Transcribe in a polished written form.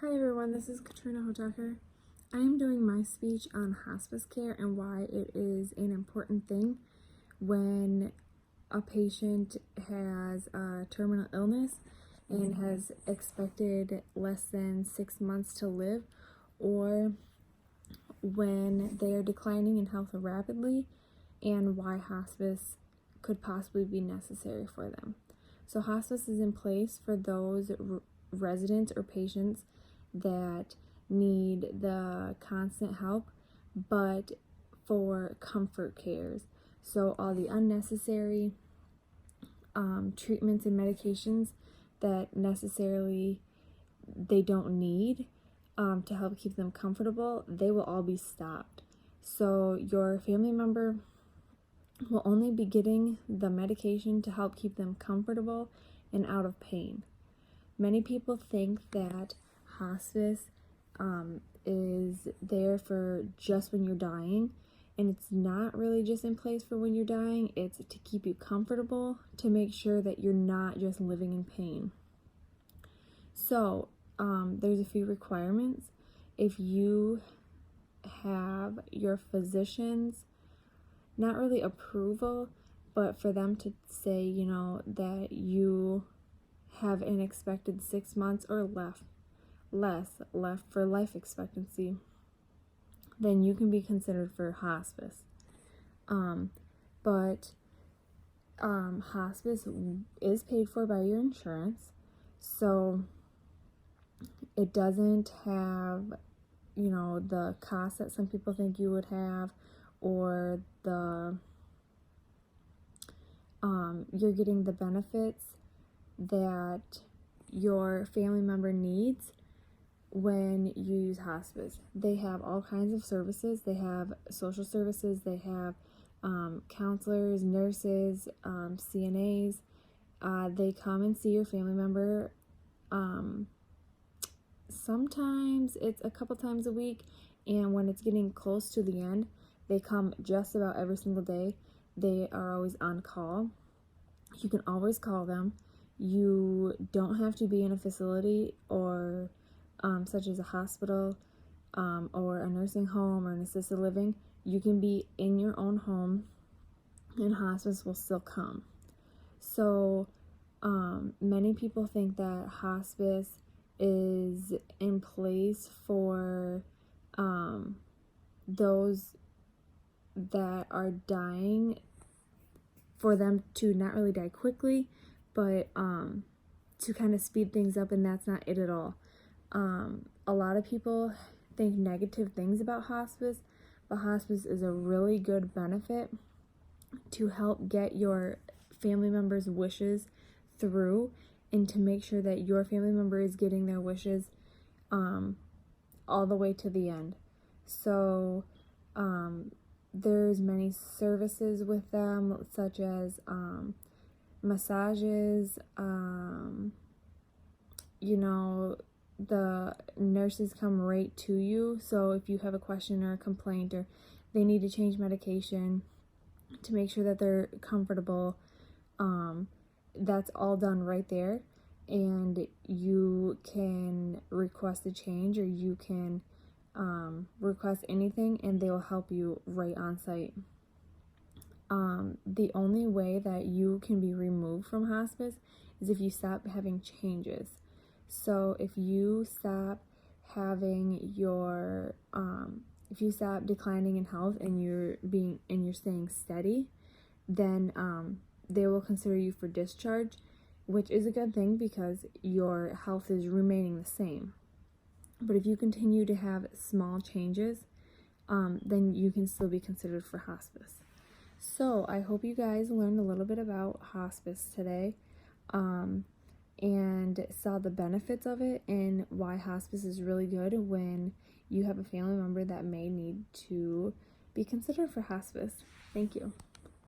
Hi everyone, this is Katrina Hotaker. I am doing my speech on hospice care and why it is an important thing when a patient has a terminal illness and has expected less than 6 months to live, or when they are declining in health rapidly, and why hospice could possibly be necessary for them. So hospice is in place for those residents or patients that need the constant help, but for comfort cares. So all the unnecessary treatments and medications that necessarily they don't need to help keep them comfortable, they will all be stopped. So your family member will only be getting the medication to help keep them comfortable and out of pain. Many people think that hospice is there for just when you're dying, and it's not really just in place for when you're dying. It's to keep you comfortable, to make sure that you're not just living in pain. So there's a few requirements. If you have your physician's, not really approval, but for them to say, that you have an expected 6 months or less left for life expectancy, then you can be considered for hospice. But hospice is paid for by your insurance, so it doesn't have, the cost that some people think you would have, or the you're getting the benefits that your family member needs when you use hospice. They have all kinds of services. They have social services, they have counselors, nurses, CNAs. They come and see your family member. Sometimes it's a couple times a week, and when it's getting close to the end, they come just about every single day. They are always on call. You can always call them. You don't have to be in a facility or such as a hospital or a nursing home or an assisted living. You can be in your own home, and hospice will still come. So many people think that hospice is in place for those that are dying, for them to not really die quickly, but to kind of speed things up, and that's not it at all. A lot of people think negative things about hospice, but hospice is a really good benefit to help get your family members' wishes through, and to make sure that your family member is getting their wishes all the way to the end. So there's many services with them, such as massages, the nurses come right to you. So if you have a question or a complaint, or they need to change medication to make sure that they're comfortable, that's all done right there. And you can request a change, or you can request anything, and they will help you right on site. The only way that you can be removed from hospice is if you stop having changes. So if you stop having your if you stop declining in health, and you're staying steady, then they will consider you for discharge, which is a good thing because your health is remaining the same. But if you continue to have small changes, then you can still be considered for hospice. So I hope you guys learned a little bit about hospice today, and saw the benefits of it, and why hospice is really good when you have a family member that may need to be considered for hospice. Thank you.